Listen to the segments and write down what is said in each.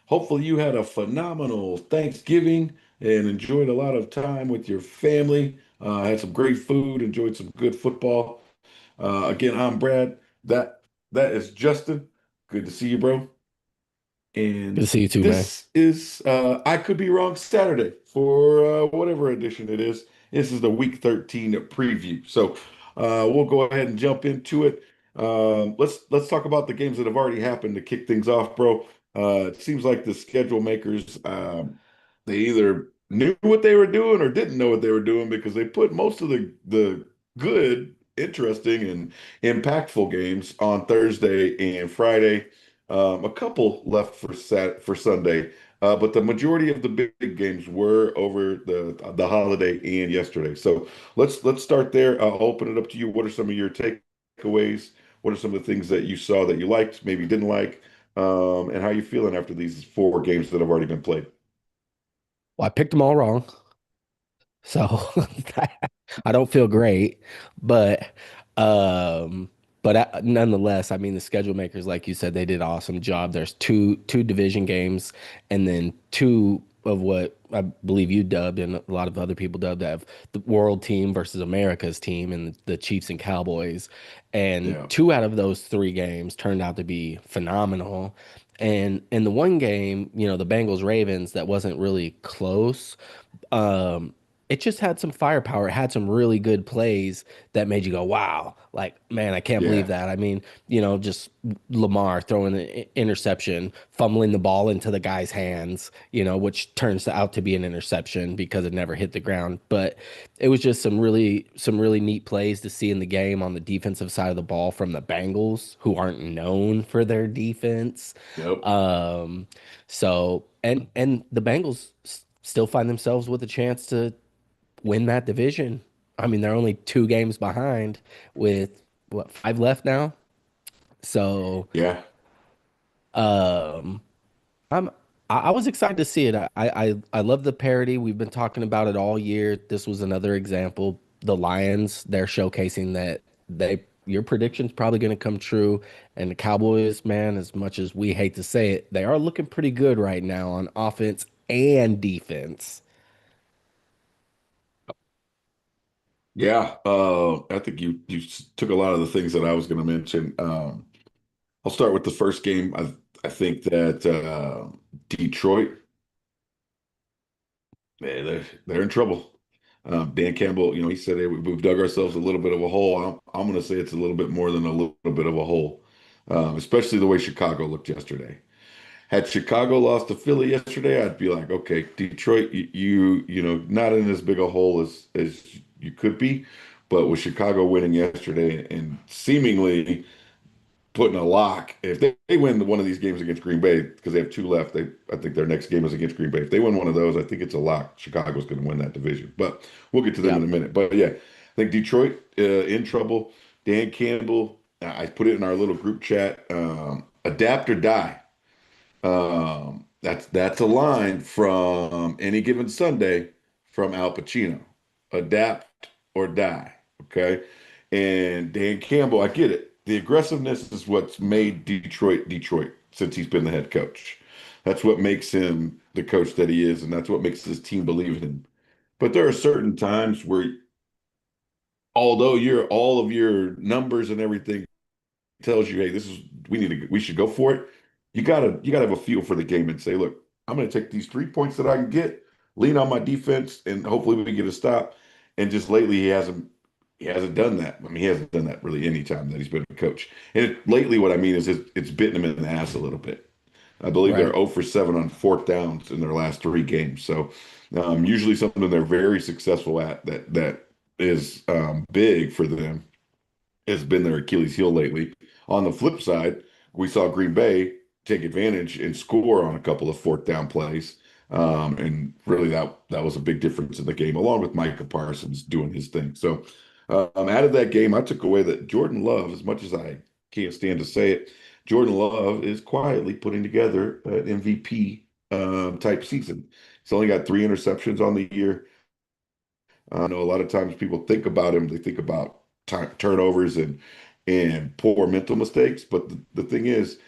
Hopefully, you had a phenomenal Thanksgiving and enjoyed a lot of time with your family. Had some great food, enjoyed some good football. Again, I'm Brad. That is Justin. Good to see you, bro. Good to And see you too, man. this is I Could Be Wrong Saturday for whatever edition it is. This is the Week 13 preview. So we'll go ahead and jump into it. Let's talk about the games that have already happened to kick things off, bro. It seems like the schedule makers they either knew what they were doing or didn't know what they were doing because they put most of the good, interesting, and impactful games on Thursday and Friday. A couple left for Sunday, but the majority of the big games were over the holiday and yesterday. So let's start there. I'll open it up to you. What are some of your takeaways? What are some of the things that you saw that you liked, maybe didn't like, and how you feeling after these four games that have already been played? Well, I picked them all wrong, so I don't feel great, but um, nonetheless, I mean the schedule makers, like you said, they did an awesome job. There's two division games, and then two of what I believe you dubbed and a lot of other people dubbed have the world team versus America's team and the Chiefs and Cowboys. And Yeah, two out of those three games turned out to be phenomenal. And in the one game, the Bengals Ravens, that wasn't really close. Um, it just had some firepower. It had some really good plays that made you go, wow, like, man, I can't believe yeah, that. I mean, just Lamar throwing an interception, fumbling the ball into the guy's hands, which turns out to be an interception because it never hit the ground. But it was just some really neat plays to see in the game on the defensive side of the ball from the Bengals, who aren't known for their defense. yep, Um, and the Bengals still find themselves with a chance to win that division. I mean, they're only two games behind with what, five left now. So, yeah. um, I'm I was excited to see it. I love the parody. We've been talking about it all year. This was another example. The Lions, they're showcasing that your prediction's probably going to come true. And the Cowboys, man, as much as we hate to say it, they are looking pretty good right now on offense and defense. Yeah, I think you took a lot of the things that I was going to mention. I'll start with the first game. I think that Detroit, they're in trouble. Dan Campbell, he said, "Hey, we've dug ourselves a little bit of a hole." I'm going to say it's a little bit more than a little bit of a hole, especially the way Chicago looked yesterday. Had Chicago lost to Philly yesterday, I'd be like, okay, Detroit, not in as big a hole as you could be, but with Chicago winning yesterday and seemingly putting a lock. If they win one of these games against Green Bay, because they have two left, I think their next game is against Green Bay. If they win one of those, I think it's a lock. Chicago's going to win that division. But we'll get to them Yeah. in a minute. But yeah, I think Detroit in trouble. Dan Campbell, I put it in our little group chat. Adapt or die. That's a line from Any Given Sunday from Al Pacino. Adapt or die. Okay. And Dan Campbell, I get it. The aggressiveness is what's made Detroit Detroit since he's been the head coach. That's what makes him the coach that he is, and that's what makes his team believe in him. But there are certain times where, although all of your numbers and everything tells you, hey, we should go for it. You gotta have a feel for the game and say, look, I'm gonna take these 3 points that I can get, lean on my defense, and hopefully we can get a stop. And just lately he hasn't done that. I mean, he hasn't done that really any time that he's been a coach. And lately, what I mean is it's bitten him in the ass a little bit. I believe they're Right. 0 for 7 on fourth downs in their last three games. So usually something they're very successful at that is big for them has been their Achilles heel lately. On the flip side, we saw Green Bay take advantage and score on a couple of fourth down plays. And really that was a big difference in the game, along with Micah Parsons doing his thing. So out of that game, I took away that Jordan Love, as much as I can't stand to say it, Jordan Love is quietly putting together an MVP type season. He's only got three interceptions on the year. I know a lot of times people think about him, they think about turnovers and poor mental mistakes. But the thing is,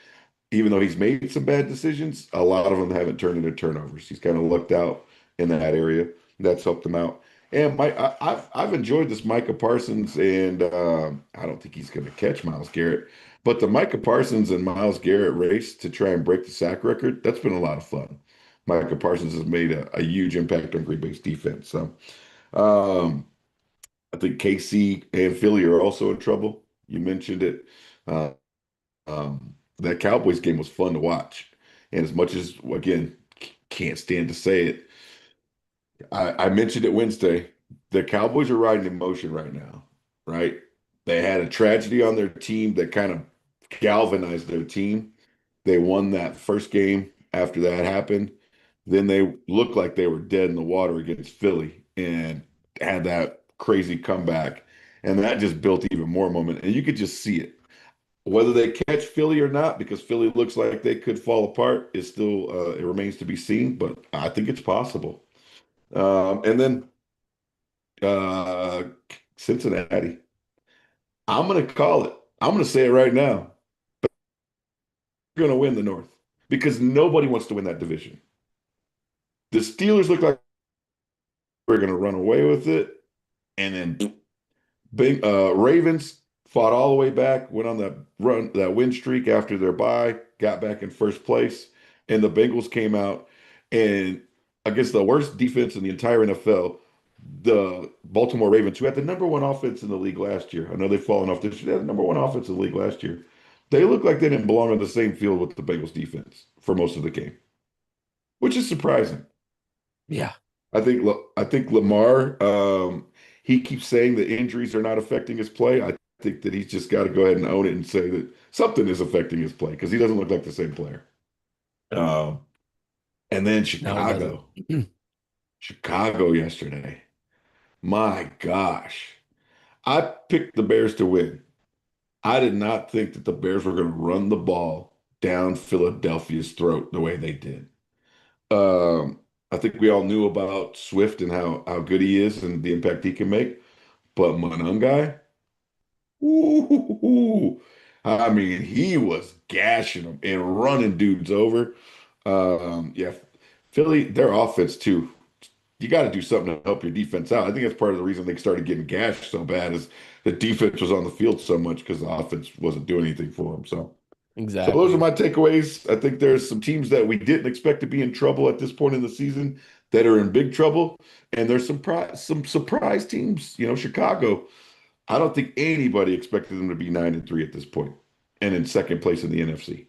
even though he's made some bad decisions, a lot of them haven't turned into turnovers. He's kind of lucked out in that area. That's helped him out. And I've enjoyed this Micah Parsons, and I don't think he's going to catch Myles Garrett, but the Micah Parsons and Myles Garrett race to try and break the sack record, that's been a lot of fun. Micah Parsons has made a huge impact on Green Bay's defense. So um, I think KC and Philly are also in trouble. You mentioned it. Uh, that Cowboys game was fun to watch. And as much as, again, can't stand to say it, I mentioned it Wednesday. The Cowboys are riding emotion right now, right? They had a tragedy on their team that kind of galvanized their team. They won that first game after that happened. Then they looked like they were dead in the water against Philly and had that crazy comeback. And that just built even more momentum. And you could just see it. Whether they catch Philly or not, because Philly looks like they could fall apart, is still it remains to be seen. But I think it's possible. And then uh, Cincinnati, I'm going to call it. I'm going to say it right now. They're going to win the North because nobody wants to win that division. The Steelers look like we're going to run away with it, and then Ravens fought all the way back, went on that win streak after their bye, got back in first place, and the Bengals came out and against the worst defense in the entire NFL, the Baltimore Ravens, who had the number one offense in the league last year. I know they've fallen off this year. They had the number one offense in the league last year. They look like they didn't belong on the same field with the Bengals defense for most of the game, which is surprising. Yeah. I think Lamar, he keeps saying that injuries are not affecting his play. I think that he's just got to go ahead and own it and say that something is affecting his play because he doesn't look like the same player. Um, and then No, it doesn't. Chicago yesterday. My gosh, I picked the Bears to win. I did not think that the Bears were going to run the ball down Philadelphia's throat the way they did. I think we all knew about Swift and how good he is and the impact he can make. But Monangai, ooh, I mean, he was gashing them and running dudes over. Yeah, Philly, their offense too. You got to do something to help your defense out. I think that's part of the reason they started getting gashed so bad is the defense was on the field so much because the offense wasn't doing anything for them. So those are Exactly. my takeaways. I think there's some teams that we didn't expect to be in trouble at this point in the season that are in big trouble, and there's some surprise teams. You know, Chicago. I don't think anybody expected them to be 9-3 at this point, and in second place in the NFC.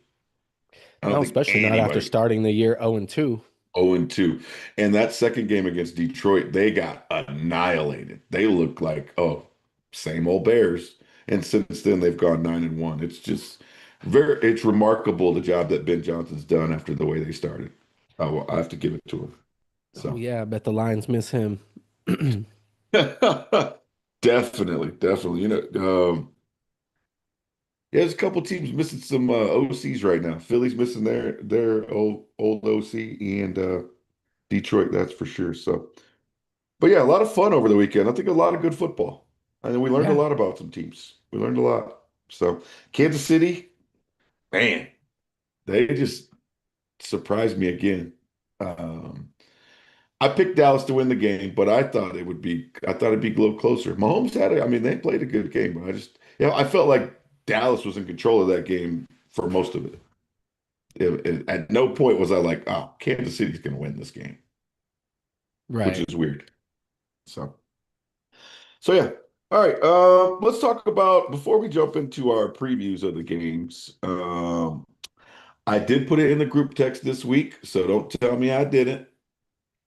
I don't No, think especially not after anybody. starting the year 0-2. 0-2. And that second game against Detroit, they got annihilated. They look like, oh, same old Bears. And since then, they've gone 9-1. It's just it's remarkable the job that Ben Johnson's done after the way they started. I have to give it to him. Oh So yeah, I bet the Lions miss him. definitely, definitely. Yeah, there's a couple teams missing some OCs right now. Philly's missing their old OC and Detroit, that's for sure. So. But yeah, a lot of fun over the weekend. I think a lot of good football. And we learned a Yeah. lot about some teams. We learned a lot. So Kansas City, man, they just surprised me again. Um, I picked Dallas to win the game, but I thought it'd be a little closer. Mahomes I mean, they played a good game, but I felt like Dallas was in control of that game for most of it. At no point was I like, oh, Kansas City's going to win this game, which Right. is weird. So. So yeah. All right. Let's talk about before we jump into our previews of the games. I did put it in the group text this week, so don't tell me I didn't.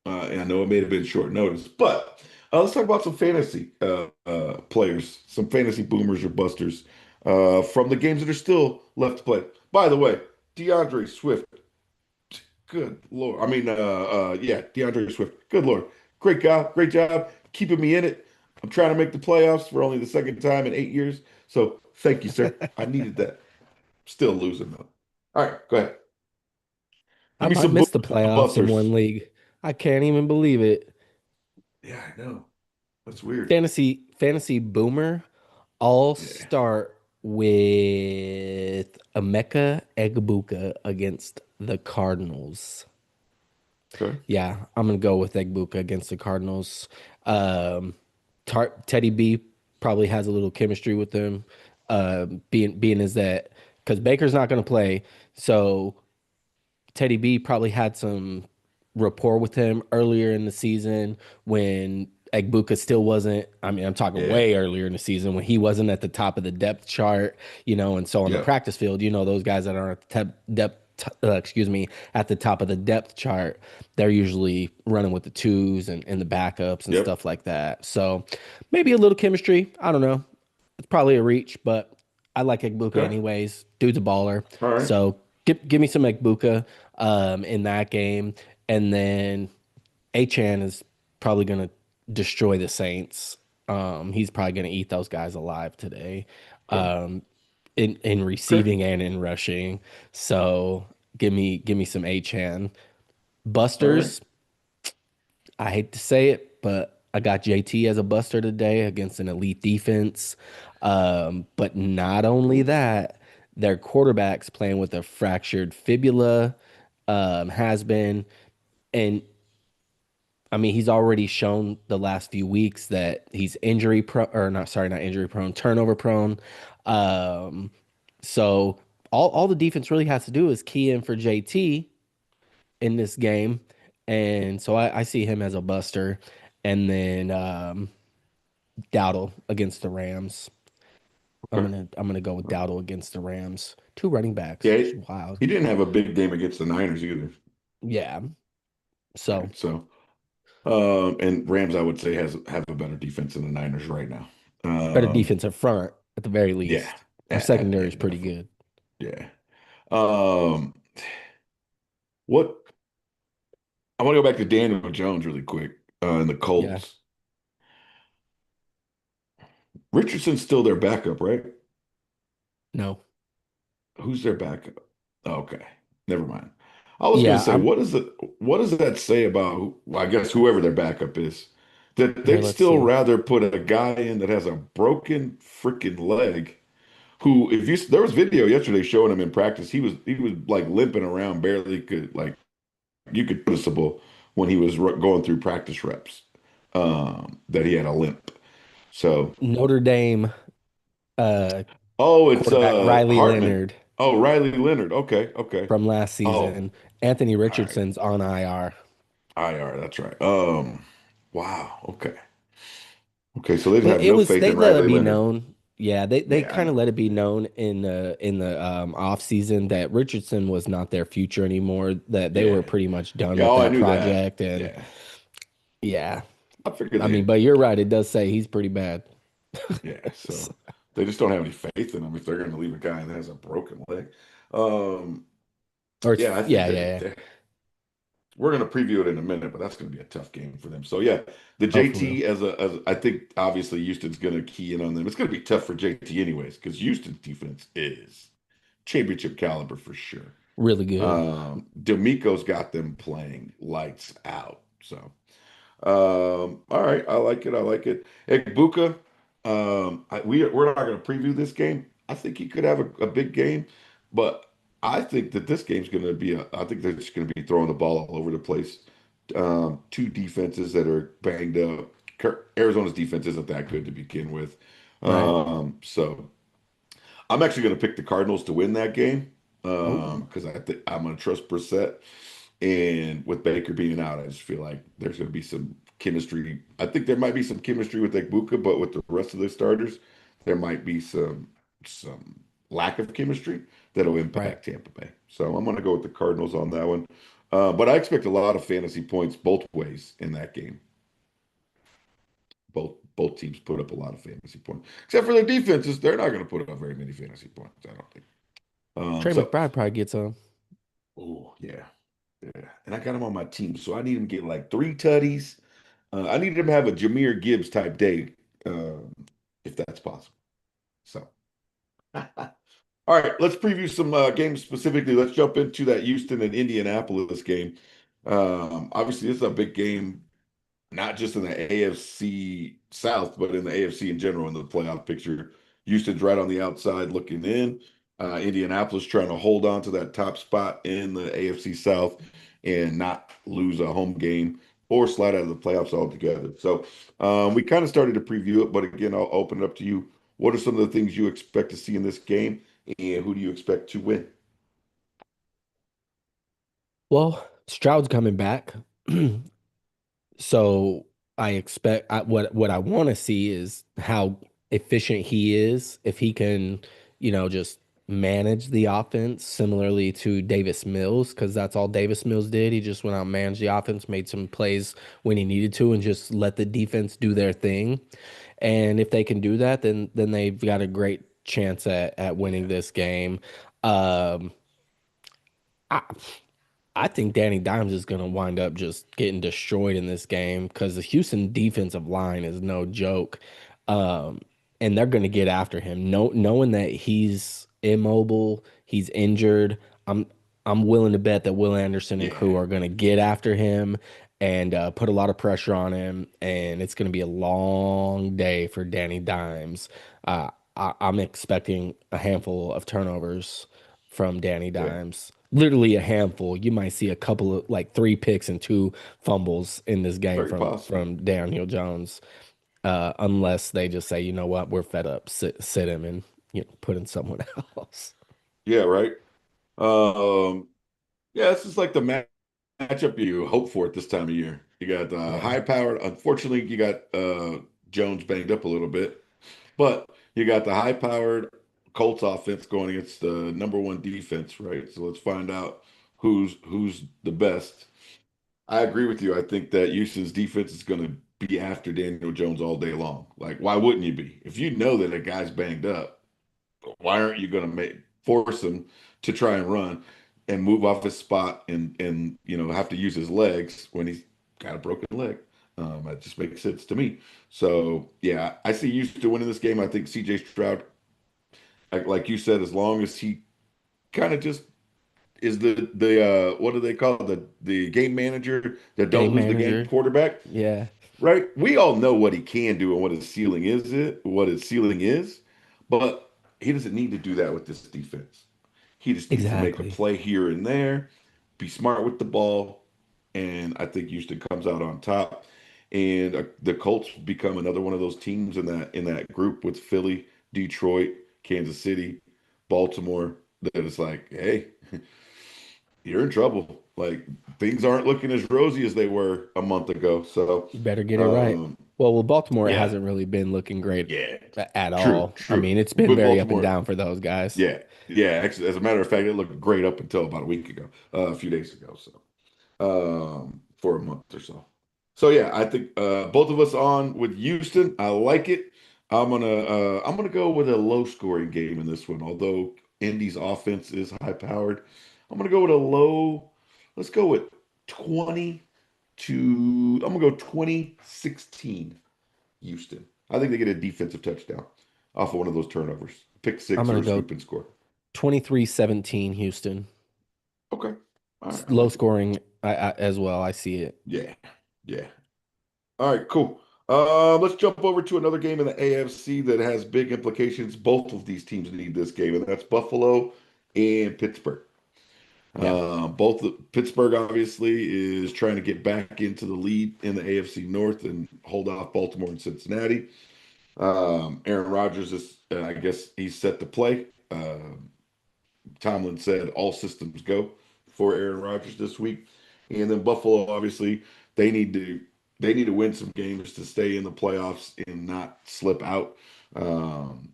And I know it may have been short notice, but let's talk about some fantasy players, some fantasy boomers or busters from the games that are still left to play. By the way, DeAndre Swift, good Lord. I mean, yeah, DeAndre Swift, good Lord. Great guy, great job keeping me in it. I'm trying to make the playoffs for only the second time in 8 years. So thank you, sir. I needed that. Still losing though. All right, go ahead. I Give me might some miss the boomers and playoffs in busters. one league. I can't even believe it. Yeah, I know. That's weird. Fantasy boomer, all Yeah. star. with Emeka Egbuka against the Cardinals. Okay. Yeah, I'm gonna go with Egbuka against the Cardinals. Um, Teddy B probably has a little chemistry with them. Being is that because Baker's not gonna play, so Teddy B probably had some rapport with him earlier in the season when Egbuka still wasn't. I mean, I'm talking Yeah. way earlier in the season when he wasn't at the top of the depth chart, and so on the Yeah. practice field, those guys that are at the excuse me, at the top of the depth chart, they're usually running with the twos and the backups and Yep. stuff like that. So maybe a little chemistry. I don't know. It's probably a reach, but I like Egbuka Okay. anyways. Dude's a baller. All right. So give me some Egbuka in that game. And then Achan is probably going to destroy the Saints. He's probably going to eat those guys alive today Okay. um, in Okay. receiving and in rushing. So give me some Achan. All right. Busters, I hate to say it, but I got JT as a buster today against an elite defense. But not only Ooh. that, their quarterback's playing with a fractured fibula, has been. And I mean, he's already shown the last few weeks that he's injury prone, or not, sorry, not injury prone, turnover prone. Um, so all the defense really has to do is key in for JT in this game. And so I see him as a buster. And then Dowdle against the Rams. I'm Okay. gonna I'm gonna go with Dowdle against the Rams. Two running backs. Yeah. It's He, wild. he didn't have a big game against the Niners either. Yeah. So Right. So, and Rams, I would say, have a better defense than the Niners right now. better Um, defensive front at the very yeah. least. Our Yeah, secondary is pretty definitely. good. Yeah. Um, what I want to go back to Daniel Jones really quick, and the Yeah. Colts. Richardson's still their backup, right? No. Who's their backup? Okay, never mind. I was going to Yeah. say, what does that say about, I guess, whoever their backup is? That Here, they'd let's still see. rather put a guy in that has a broken freaking leg. Who, if you there was video yesterday showing him in practice, he was like limping around, barely could like you could noticeable when he was going through practice reps, that he had a limp. So, Notre Dame oh, it's quarterback Riley Hartman. Leonard Oh, Riley Leonard. Okay, okay. from last Oh, season. Anthony all right. Richardson's on IR. IR, that's right. Wow. Okay. Okay, so they just Well, have it no was faith they in let it Riley be Leonard. known. Yeah, they Yeah, I kind of know. let it be known in the off season that Richardson was not their future anymore, that they were Yeah. pretty much done Yeah, with oh, I that knew that. project. And Yeah. yeah, I figured I mean, they but you're right, it does say he's pretty bad. yeah, so they just don't have any faith in him if they're going to leave a guy that has a broken leg. Um, Or yeah, I think yeah, yeah, yeah. we're going to preview it in a minute, but that's going to be a tough game for them. So yeah, the Oh, for real. JT as I think obviously Houston's going to key in on them. It's going to be tough for JT anyways because Houston's defense is championship caliber for sure. Really good. D'Amico's got them playing lights out. So, all right, I like it. I like it. Egbuka, we're not going to preview this game. I think he could have a big game, but I think that this game's going to be I think they're just going to be throwing the ball all over the place. Two defenses that are banged up. Arizona's defense isn't that good to begin with. Right. So I'm actually going to pick the Cardinals to win that game Oh, because I think I'm going to trust Brissett. And with Baker being out, I just feel like there's going to be some chemistry. I think there might be some chemistry with Egbuka, but with the rest of the starters, there might be some lack of chemistry that'll right. impact Tampa Bay. So I'm going to go with the Cardinals on that one. But I expect a lot of fantasy points both ways in that game. Both teams put up a lot of fantasy points, except for their defenses. They're not going to put up very many fantasy points, I don't think. Trey So, McBride probably gets some. oh yeah, yeah, and I got him on my team, so I need him to get like three tutties. I need him to have a Jameer Gibbs type day, if that's possible. So, all right, let's preview some games specifically. Let's jump into that Houston and Indianapolis game. Obviously, this is a big game, not just in the AFC South, but in the AFC in general in the playoff picture. Houston's right on the outside looking in. Indianapolis trying to hold on to that top spot in the AFC South and not lose a home game or slide out of the playoffs altogether. So we kind of started to preview it, but again, I'll open it up to you. What are some of the things you expect to see in this game, and who do you expect to win? Well, Stroud's coming back. So what I want to see is how efficient he is, if he can, just manage the offense similarly to Davis Mills, because that's all Davis Mills did. He just went out and managed the offense, made some plays when he needed to, and just let the defense do their thing. And if they can do that, then they've got a great chance at winning Yeah, this game. Um, I, I think Danny Dimes is going to wind up just getting destroyed in this game because the Houston defensive line is no joke. Um, and they're going to get after him. Knowing that he's immobile, he's injured, I'm I'm willing to bet that Will Anderson and crew yeah, are going to get after him and put a lot of pressure on him. And it's going to be a long day for Danny Dimes. I'm expecting a handful of turnovers from Danny yeah. Dimes. Literally a handful. You might see a couple of like three picks and two fumbles in this game Very from possible. Daniel Jones, unless they just say, you know what, we're fed up, sit him and put in someone else. Yeah, right. Um, yeah, this is like the matchup you hope for at this time of year. You got Yeah, high powered. Unfortunately, you got Jones banged up a little bit, but you got the high powered Colts offense going against the number one defense, right? So let's find out who's the best. I agree with you. I think that Houston's defense is going to be after Daniel Jones all day long. Like, why wouldn't you be? If you know that a guy's banged up, why aren't you going to force him to try and run and move off his spot and have to use his legs when he's got a broken leg? That just makes sense to me. So yeah, I see Houston winning this game. I think CJ Stroud, like you said, as long as he kind of just is the what do they call it? The game manager that don't game lose the game manager. quarterback, Yeah, right? We all know what he can do and what his ceiling is, but he doesn't need to do that with this defense. He just needs to make a exactly. play here and there, be smart with the ball, and I think Houston comes out on top. And the Colts become another one of those teams in that group with Philly, Detroit, Kansas City, Baltimore. That is like, hey, you're in trouble. Like things aren't looking as rosy as they were a month ago. So, You better get it right. um, Well, with Baltimore, it yeah, hasn't really been looking great yeah, at true, all. I true. mean, it's been With very up and Baltimore, down for those guys. yeah, yeah. Actually, as a matter of fact, it looked great up until about a week ago, a few days ago. So, for a month or so. So yeah, I think both of us on with Houston. I like it. I'm gonna go with a low scoring game in this one. Although Indy's offense is high powered, I'm gonna go with a low. Let's go with 20 to. I'm gonna go 2016 Houston. I think they get a defensive touchdown off of one of those turnovers, pick I'm six going or to a go scoop and score. 23-17 Houston. Okay, all right, I Low like it. scoring as well. I see it. Yeah, yeah. All right, cool. Let's jump over to another game in the AFC that has big implications. Both of these teams need this game, and that's Buffalo and Pittsburgh. Yeah. Pittsburgh obviously is trying to get back into the lead in the AFC North and hold off Baltimore and Cincinnati. Aaron Rodgers is, I guess, he's set to play. Tomlin said all systems go for Aaron Rodgers this week. And then Buffalo, obviously, they need to they need to win some games to stay in the playoffs and not slip out. Um,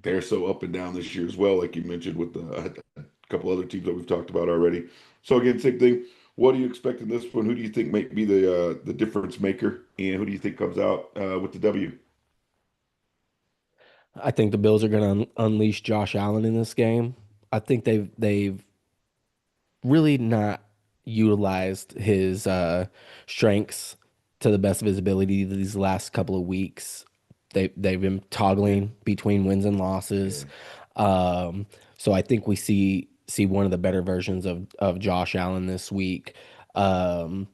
they're so up and down this year as well, like you mentioned with a couple other teams that we've talked about already. So again, same thing. What do you expect in this one? Who do you think might be the difference maker, and who do you think comes out with the W? I think the Bills are going to unleash Josh Allen in this game. I think they've really not utilized his strengths to the best of his ability these last couple of weeks. They've been Yeah, toggling between wins and yeah, losses. Um, so I think we see one of the better versions of Josh Allen this week. Um,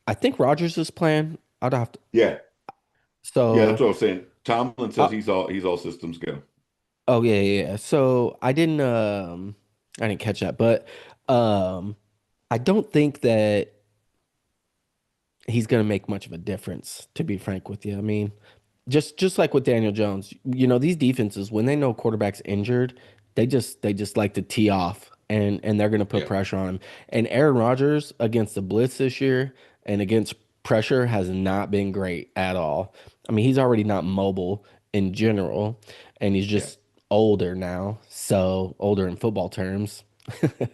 I think Rodgers is playing. I'd have to, yeah, yeah. That's so what I was saying. Tomlin says Uh, he's all systems go. oh yeah. So I didn't catch that, but um I don't think that he's going to make much of a difference, to be frank with you. I mean, just like with Daniel Jones, these defenses when they know quarterback's injured, they just like to tee off and they're going to put Yeah, pressure on him. And Aaron Rodgers against the blitz this year and against pressure has not been great at all. I mean, he's already not mobile in general, and he's yeah, just older now, so older in football terms. yeah,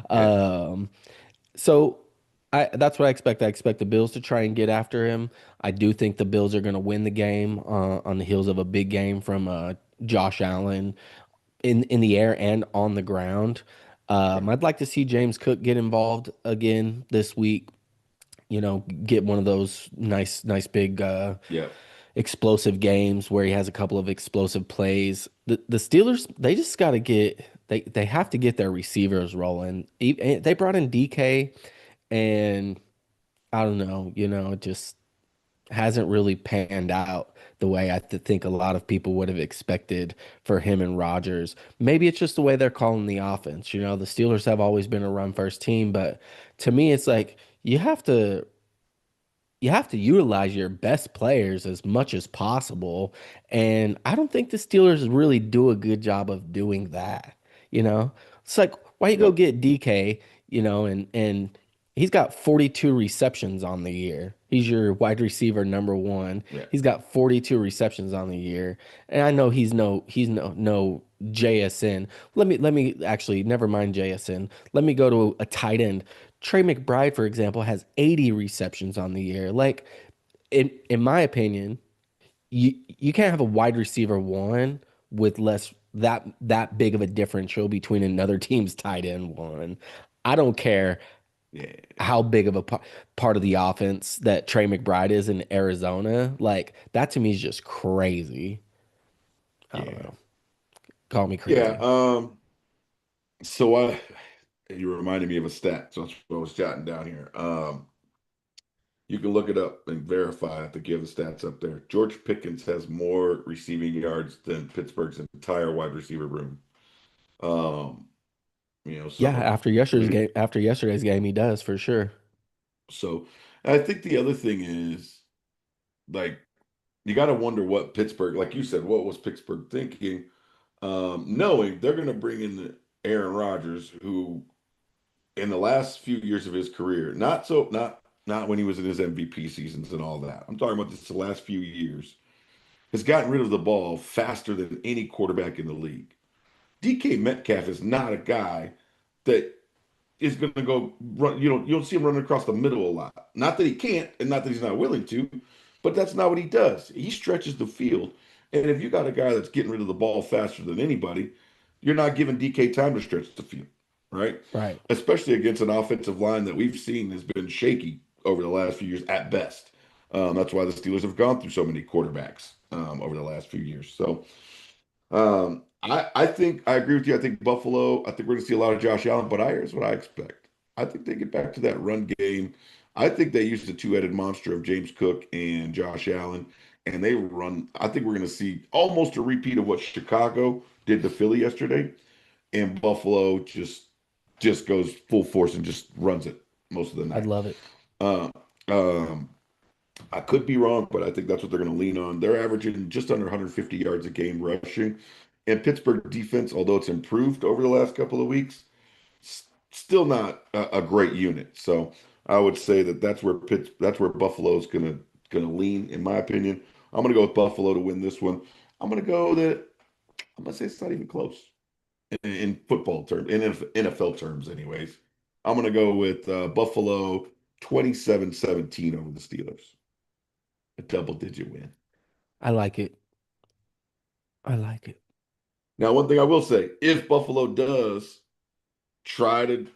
Um, so that's what I expect. I expect the Bills to try and get after him. I do think the Bills are going to win the game on the heels of a big game from Josh Allen in the air and on the ground. yeah, I'd like to see James Cook get involved again this week. Get one of those nice big yeah, explosive games where he has a couple of explosive plays. The Steelers, they just got to they have to get their receivers rolling. They brought in DK, and I don't know, it just hasn't really panned out the way think a lot of people would have expected for him and Rodgers. Maybe it's just the way they're calling the offense. The Steelers have always been a run first team, but to me, it's like you have to utilize your best players as much as possible. And I don't think the Steelers really do a good job of doing that. You know, it's like, why you go yep, get DK, and he's got 42 receptions on the year. He's your wide receiver number one. yeah, He's got 42 receptions on the year. And I know he's no JSN. Let me actually never mind JSN. Let me go to a tight end. Trey McBride, for example, has 80 receptions on the year. Like, in my opinion, you can't have a wide receiver one with less that big of a differential between another team's tight end one. I don't care yeah, how big of a part of the offense that Trey McBride is in Arizona. Like, that to me is just crazy. I don't yeah, know. Call me yeah. crazy. So you reminded me of a stat. So that's what I was jotting down here. You can look it up and verify. I think you have the stats up there. George Pickens has more receiving yards than Pittsburgh's entire wide receiver room. Um, Yeah, so I mean, after yesterday's game, he does for sure. so I think the other thing is like you got to wonder what Pittsburgh, like you said, what was Pittsburgh thinking, knowing they're going to bring in Aaron Rodgers, who in the last few years of his career, not when he was in his MVP seasons and all that. I'm talking about just the last few years, has gotten rid of the ball faster than any quarterback in the league. DK Metcalf is not a guy that is going to go run. You don't see him running across the middle a lot. Not that he can't, and not that he's not willing to, but that's not what he does. He stretches the field, and if you got a guy that's getting rid of the ball faster than anybody, you're not giving DK time to stretch the field, right? Right. Especially against an offensive line that we've seen has been shaky over the last few years at best. That's why the Steelers have gone through so many quarterbacks over the last few years. So I think I agree with you. I think Buffalo, I think we're going to see a lot of Josh Allen, but here's what I expect. I think they get back to that run game. I think they use the two-headed monster of James Cook and Josh Allen, and they run. I think we're going to see almost a repeat of what Chicago did to Philly yesterday, and Buffalo just goes full force and just runs it most of the I'd night. love it. Uh, um, I could be wrong, but I think that's what they're going to lean on. They're averaging just under 150 yards a game rushing. And Pittsburgh defense, although it's improved over the last couple of weeks, still not a great unit. So I would say that that's where Buffalo's gonna lean, in my opinion. I'm gonna go with Buffalo to win this one. I'm gonna say it's not even close in football terms, in NFL terms, anyways. I'm gonna go with Buffalo 27-17 over the Steelers, a double-digit win. I like it. I like it. Now, one thing I will say, if Buffalo does try to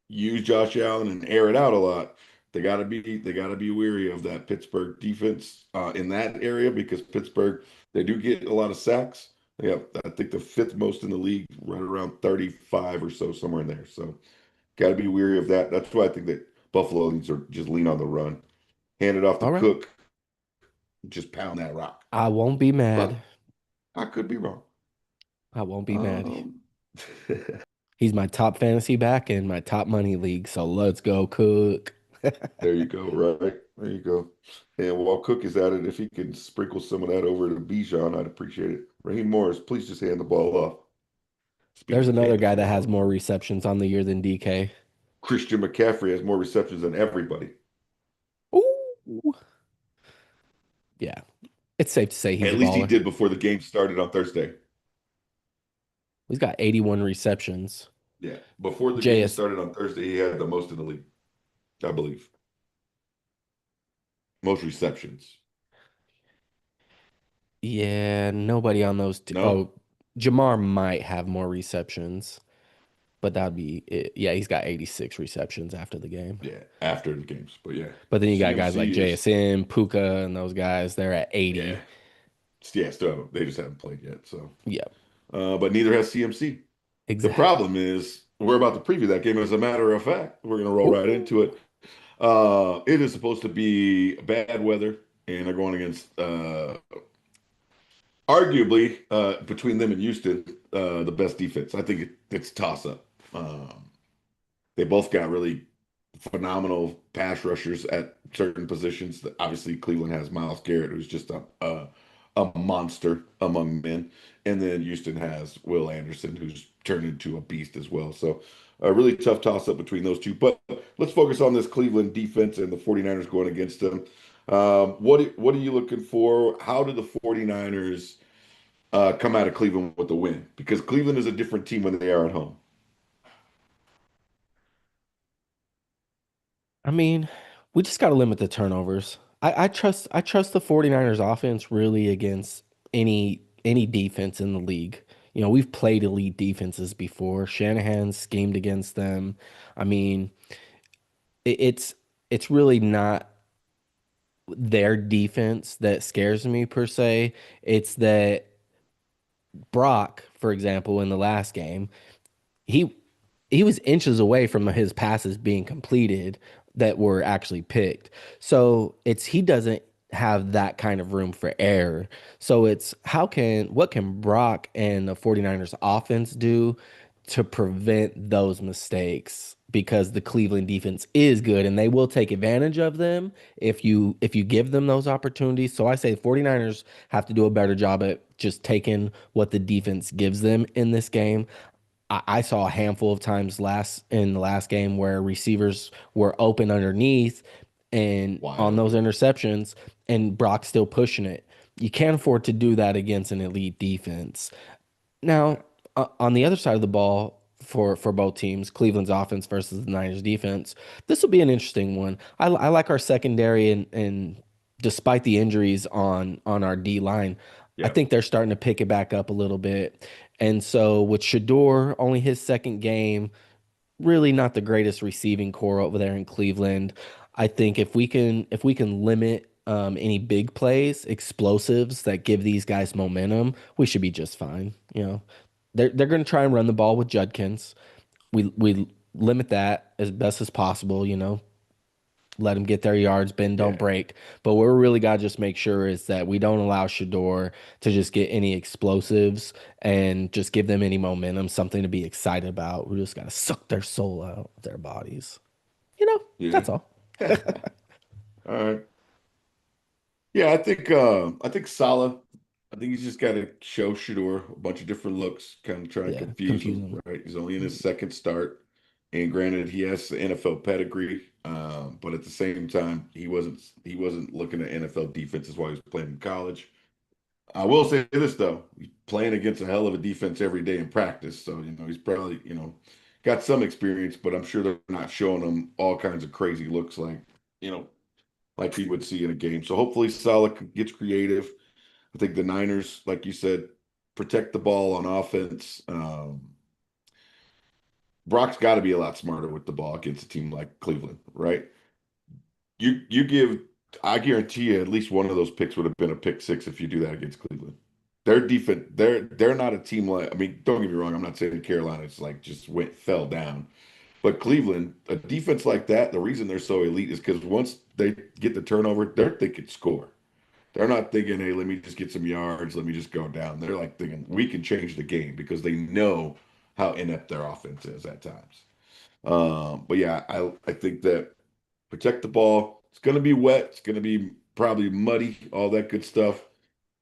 use Josh Allen and air it out a lot, they gotta be weary of that Pittsburgh defense in that area because Pittsburgh they do get a lot of sacks. They have I think the fifth most in the league, right around 35 or so, somewhere in there. So got to be weary of that. That's why I think that Buffalo needs to just lean on the run, hand it off to All right. Cook, just pound that rock. I won't be mad. but I could be wrong. I won't be mad. Um, He's my top fantasy back in my top money league. So let's go, Cook. there you go, right? There you go. And while Cook is at it, if he can sprinkle some of that over to Bijan, I'd appreciate it. Raheem Morris, please just hand the ball off. There's Speaking of another handing guy the that ball has off, more receptions on the year than DK. Christian McCaffrey has more receptions than everybody. Ooh. Yeah, it's safe to say he's At a least he baller. did before the game started on Thursday. He's got 81 receptions. Yeah, before the game JS, started on Thursday, he had the most in the league, I believe. Most receptions. yeah, nobody on those two. No? Oh, Jamar might have more receptions, but that'd be it. Yeah, he's got 86 receptions after the game. Yeah, after the games. But yeah, But then you got guys like CMC is, JSN, Puka, and those guys. They're at yeah, 80. yeah, still haven't, they just haven't played yet. So, Yep, but neither has CMC. The exactly. problem is we're about to preview that game. As a matter of fact, we're going to roll right Ooh. into it. It is supposed to be bad weather, and they're going against arguably between them and Houston, the best defense. I think it's a toss up. They both got really phenomenal pass rushers at certain positions. Obviously, Cleveland has Myles Garrett, who's just a monster among men, and then Houston has Will Anderson, who's turned into a beast as well. So a really tough toss up between those two. But let's focus on this Cleveland defense and the 49ers going against them. What are you looking for? How do the 49ers come out of Cleveland with the win? Because Cleveland is a different team when they are at home. I mean, we just got to limit the turnovers. I trust the 49ers offense really against any defense in the league. You know, we've played elite defenses before. Shanahan schemed against them. I mean, it's it's really not their defense that scares me per se. It's that Brock, for example, in the last game, he he was inches away from his passes being completed that were actually picked. So it's he doesn't have that kind of room for error. So it's what can Brock and the 49ers offense do to prevent those mistakes? Because the Cleveland defense is good and they will take advantage of them if you give them those opportunities. So I say 49ers have to do a better job at just taking what the defense gives them in this game. I saw a handful of times last in the last game where receivers were open underneath and Wide on those open. interceptions, and Brock's still pushing it. You can't afford to do that against an elite defense. Yeah. Now, on the other side of the ball for both teams, Cleveland's offense versus the Niners defense, this will be an interesting one. I like our secondary and despite the injuries on our D line, I Yeah. think they're starting to pick it back up a little bit. And so with Shador, only his second game, really not the greatest receiving core over there in Cleveland. I think if we can limit any big plays, explosives that give these guys momentum, we should be just fine. You know, they're going to try and run the ball with Judkins. We limit that as best as possible. You know, let them get their yards, bend don't Yeah. break. But what we really got to just make sure is that we don't allow Shador to just get any explosives and just give them any momentum, something to be excited about. We just got to suck their soul out of their bodies. You know, Yeah. that's all. All right. Yeah, I think Salah, I think he's just got to show Shador a bunch of different looks, kind of try and Yeah, confuse him, confusing. right? He's only in his second start. And granted, he has the NFL pedigree, but at the same time, he wasn't looking at NFL defenses while he was playing in college. I will say this though, he's playing against a hell of a defense every day in practice. So, he's probably, got some experience, but I'm sure they're not showing him all kinds of crazy looks you know, like he would see in a game. So hopefully Salah gets creative. I think the Niners, like you said, protect the ball on offense. Brock's got to be a lot smarter with the ball against a team like Cleveland, right? You give, I guarantee you, at least one of those picks would have been a pick six if you do that against Cleveland. Their defense, they're not a team like. I mean, don't get me wrong. I'm not saying Carolina's like just fell down, but Cleveland, a defense like that, the reason they're so elite is because once they get the turnover, they can score. They're not thinking, hey, let me just get some yards, let me just go down. They're like thinking we can change the game because they know how inept their offense is at times. But yeah, I think that protect the ball. It's going to be wet. It's going to be probably muddy, all that good stuff.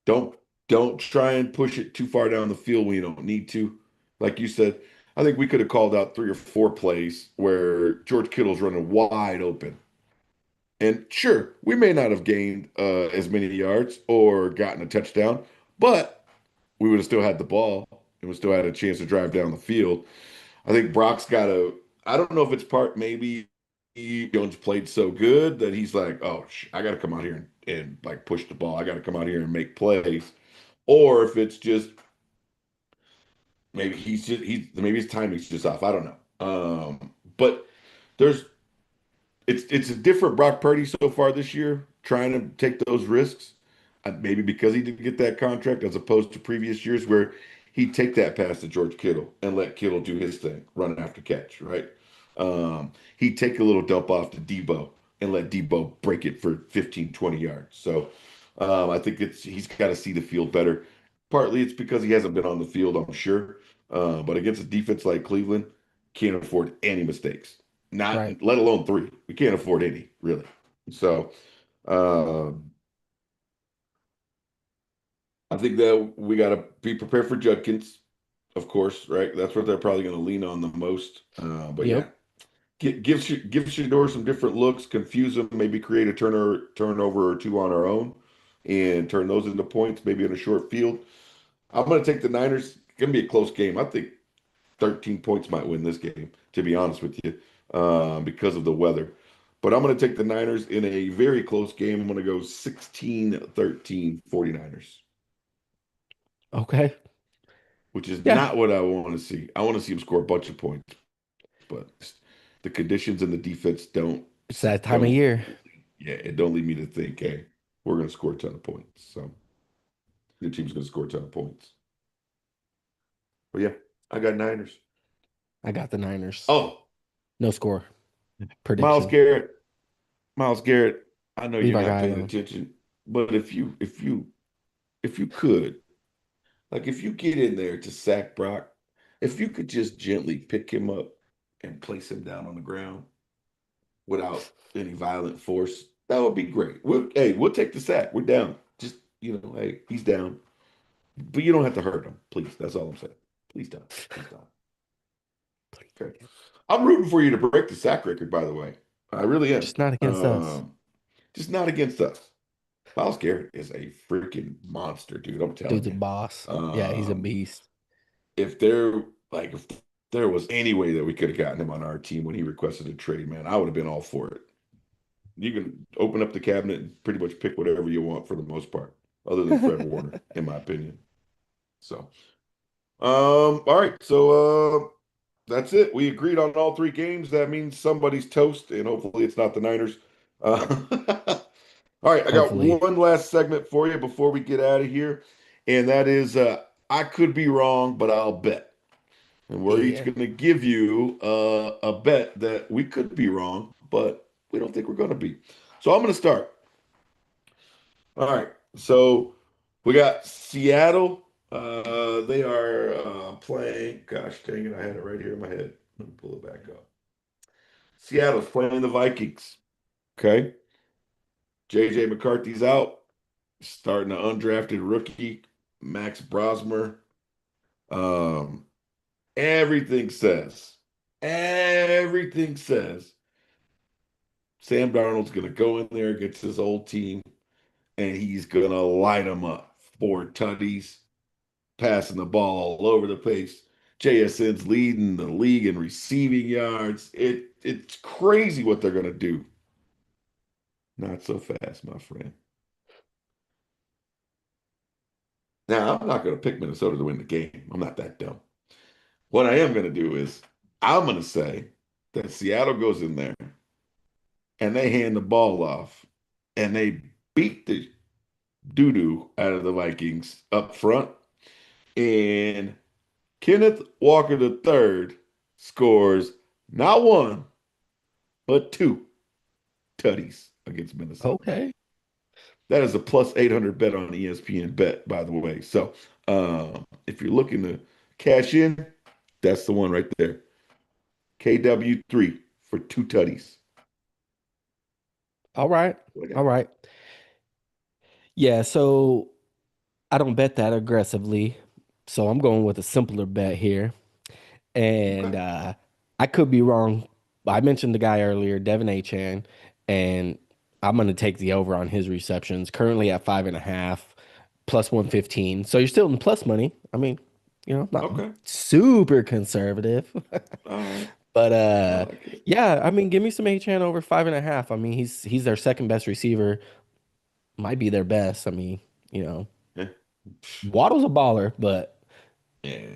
Don't don't try and push it too far down the field when you don't need to. Like you said, I think we could have called out 3 or 4 plays where George Kittle's running wide open. And sure, we may not have gained as many yards or gotten a touchdown, but we would have still had the ball and we still had a chance to drive down the field. I think Brock's got a. I don't know if it's part maybe Jones played so good that he's like, oh, I got to come out here and like push the ball. I got to come out here and make plays, or if it's just maybe he's maybe his timing's just off. I don't know. But there's it's a different Brock Purdy so far this year, trying to take those risks. Maybe because he didn't get that contract, as opposed to previous years where he'd take that pass to George Kittle and let Kittle do his thing, run after catch, right? He'd take a little dump off to Debo and let Debo break it for 15, 20 yards. So I think he's got to see the field better. Partly it's because he hasn't been on the field, I'm sure. But against a defense like Cleveland, can't afford any mistakes. Not Right. let alone three. We can't afford any, really. So um, I think that we got to be prepared for Judkins, of course, right? That's what they're probably going to lean on the most. But yeah, Yep. give Shador some different looks, confuse him, maybe create a turnover or two on our own, and turn those into points, maybe in a short field. I'm going to take the Niners. It's going to be a close game. I think 13 points might win this game, to be honest with you, because of the weather. But I'm going to take the Niners in a very close game. I'm going to go 16-13 49ers, Okay. which is Yeah. not what I want to see. I want to see them score a bunch of points, but the conditions and the defense It's that time of don't year. yeah, it don't lead me to think, hey, we're going to score a ton of points. So your team's going to score a ton of points. But yeah, I got Niners. I got the Niners. Oh, No score Miles prediction. Garrett. Miles Garrett, I know Leave you're our not guy paying alone. attention, but if you could, like if you get in there to sack Brock, if you could just gently pick him up and place him down on the ground without any violent force, that would be great. We'll take the sack. We're down. Just, hey, he's down. But you don't have to hurt him, please. That's all I'm saying. Please don't. Please don't. Okay. I'm rooting for you to break the sack record, by the way. I really am. Just not against us. Just not against us. Miles Garrett is a freaking monster, dude. I'm telling Dude's a you. boss. Yeah, he's a Um, beast. if there was any way that we could have gotten him on our team when he requested a trade, man, I would have been all for it. You can open up the cabinet and pretty much pick whatever you want for the most part, other than Fred Warner, in my opinion. So, all right. So, that's it. We agreed on all 3 games. That means somebody's toast, and hopefully it's not the Niners. Uh, all right, I got Hopefully. one last segment for you before we get out of here, and that is I could be wrong, but I'll bet. And we're each Yeah. going to give you a bet that we could be wrong, but we don't think we're going to be. So I'm going to start. All right. So we got Seattle. They are playing. Gosh dang it. I had it right here in my head. Let me pull it back up. Seattle's playing the Vikings. Okay. JJ McCarthy's out. Starting an undrafted rookie, Max Brosmer. Um, everything says Sam Darnold's going to go in there against his old team and he's going to light them up. 4 tutties, passing the ball all over the place. JSN's leading the league in receiving yards. It's crazy what they're going to do. Not so fast, my friend. Now, I'm not going to pick Minnesota to win the game. I'm not that dumb. What I am going to do is I'm going to say that Seattle goes in there and they hand the ball off and they beat the doo doo out of the Vikings up front. And Kenneth Walker III scores not one, but 2 tutties against Minnesota. Okay. That is a plus 800 bet on ESPN bet, by the way. So if you're looking to cash in, that's the one right there. KW3 for two tutties. All right. What I All got? right. Yeah, so I don't bet that aggressively. So I'm going with a simpler bet here. And Okay. I could be wrong. I mentioned the guy earlier, Devin Achan, and I'm going to take the over on his receptions, currently at 5.5, plus 115. So you're still in plus money. I mean, not Okay. super conservative. All right. But I like it. yeah, I mean, give me some Achan over 5.5. I mean, he's their second best receiver, might be their best. I mean, you know, Yeah. Waddle's a baller, but Yeah,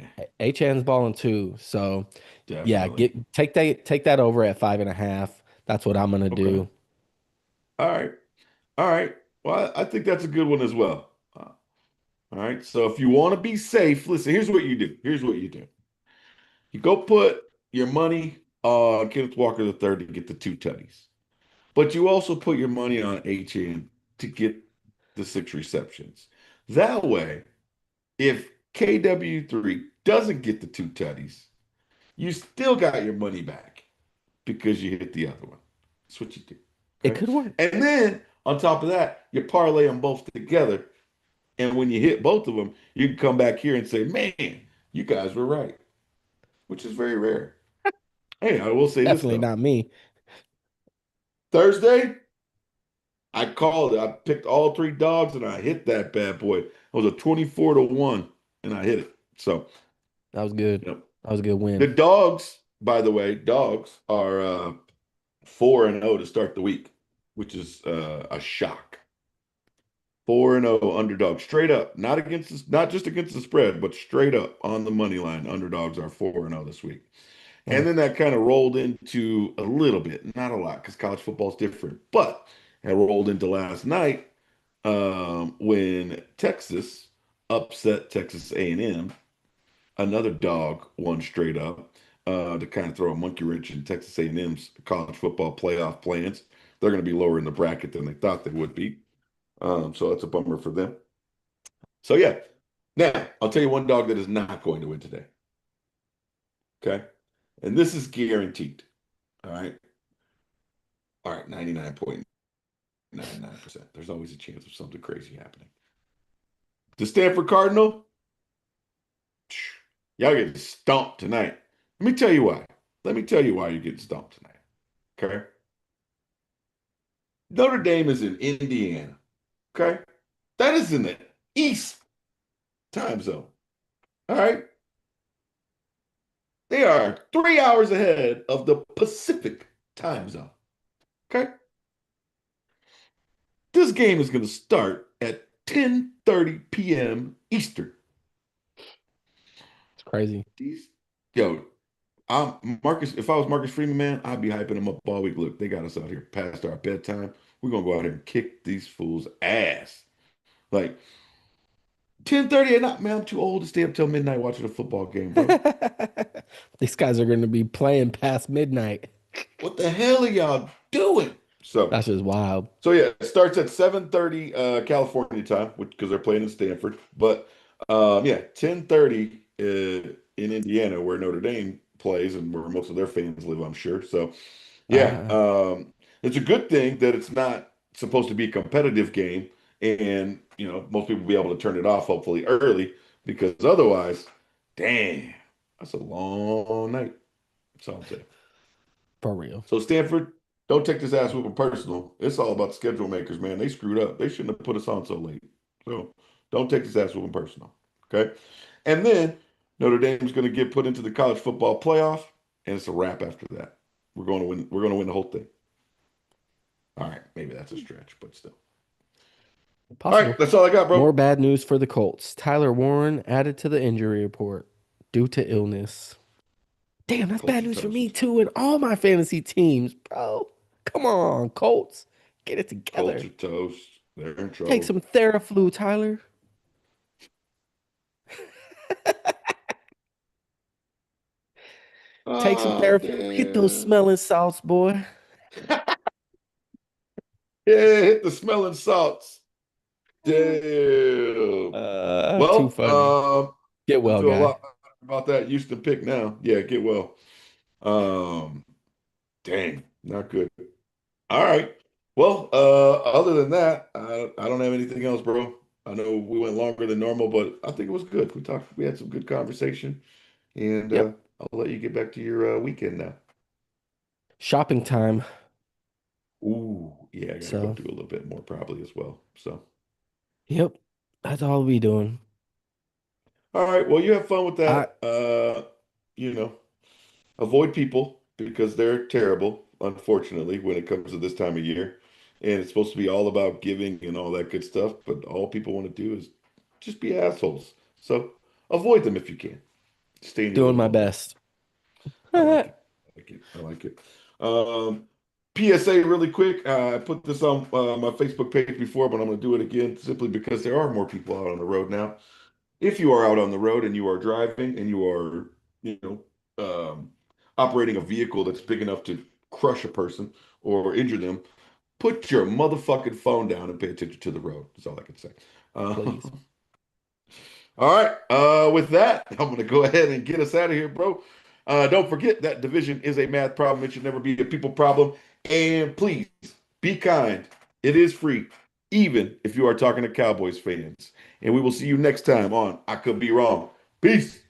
Achan's balling too. So yeah, definitely. take that over at 5.5. That's what I'm gonna Okay. do. All right. All right. Well, I think that's a good one as well. All right. So if you want to be safe, listen, here's what you do. Here's what you do. You go put your money on Kenneth Walker the third to get the two tutties. But you also put your money on HN to get the six receptions. That way, if KW3 doesn't get the two tutties, you still got your money back because you hit the other one. That's what you do. It Okay. could work. And then on top of that, you parlay them both together. And when you hit both of them, you can come back here and say, man, you guys were right, which is very rare. Hey, I will say this Definitely though. not me. Thursday, I called it. I picked all three dogs and I hit that bad boy. It was a 24-1 and I hit it. So, That was good. you know, That was a good the win. dogs, by the way, dogs are 4-0 to start the week, which is a shock. 4-0 underdog, straight up, not just against the spread, but straight up on the money line. Underdogs are 4-0 this week. And Mm. then that kind of rolled into a little bit, not a lot, because college football is different, but it rolled into last night when Texas upset Texas A&M. Another dog won straight up to kind of throw a monkey wrench in Texas A&M's college football playoff plans. They're going to be lower in the bracket than they thought they would be. So that's a bummer for them. So yeah. Now, I'll tell you one dog that is not going to win today. Okay. And this is guaranteed. All right. All right. 99.99%. There's always a chance of something crazy happening. The Stanford Cardinal, y'all getting stomped tonight. Let me tell you why. Let me tell you why you're getting stomped tonight. Okay. Notre Dame is in Indiana. Okay. That is in the East time zone. All right. They are 3 hours ahead of the Pacific time zone. Okay. This game is going to start at 10:30 p.m. Eastern. It's crazy. These, yo, I'm Marcus. If I was Marcus Freeman, man, I'd be hyping them up all week. Look, they got us out here past our bedtime. We're gonna go out here and kick these fools' ass. Like 10:30 at night, man. I'm too old to stay up till midnight watching a football game, bro. These guys are going to be playing past midnight. What the hell are y'all doing? So, That's just wild. so yeah, it starts at 7:30 California time, which because they're playing in Stanford. But yeah, 10:30 in Indiana, where Notre Dame plays and where most of their fans live, I'm sure. So yeah, Uh, it's a good thing that it's not supposed to be a competitive game, and most people will be able to turn it off hopefully early because otherwise, damn, that's a long night. That's all I'm saying. for real. So Stanford, don't take this ass whooping personal. It's all about the schedule makers, man. They screwed up. They shouldn't have put us on so late. So don't take this ass whooping personal. Okay. And then Notre Dame's going to get put into the college football playoff, and it's a wrap after that. We're going to win. We're going to win the whole thing. All right, maybe that's a stretch, but still. All right, Possible. that's all I got, More bro. bad news for the Colts. Tyler Warren added to the injury report due to illness. Damn, that's bad Culture news for toast. me too and all my fantasy teams, bro. Come on, Colts. Get it together. Culture toast. They're in Take trouble. some Theraflu, Tyler. Take some Oh Theraflu. Hit those damn. smelling salts, boy. Yeah, hit the smelling salts. Damn. Too Well, funny. Get I well, feel a guy. lot better about that Houston pick now. Yeah, get well. Um, dang, not good. All right. Well, other than that, I don't have anything else, bro. I know we went longer than normal, but I think it was good. We had some good conversation, and Yep. I'll let you get back to your weekend now. Shopping time. Ooh, yeah, I gotta go So, do a little bit more probably as well. So, yep. That's all we doing. all right. Well, you have fun with I that. You know, avoid people because they're terrible, unfortunately, when it comes to this time of year. And it's supposed to be all about giving and all that good stuff, but all people want to do is just be assholes. So avoid them if you can. Stay in your doing little my bubble. best. I like it. I like it. I like it. Um, PSA really quick. I put this on my Facebook page before, but I'm going to do it again simply because there are more people out on the road now. If you are out on the road and you are driving and you are, you know, operating a vehicle that's big enough to crush a person or injure them, put your motherfucking phone down and pay attention to the road. That's all I can say. Please. All right. With that, I'm going to go ahead and get us out of here, bro. Don't forget that division is a math problem. It should never be a people problem. And please be kind. It is free, even if you are talking to Cowboys fans. And we will see you next time on I Could Be Wrong. Peace.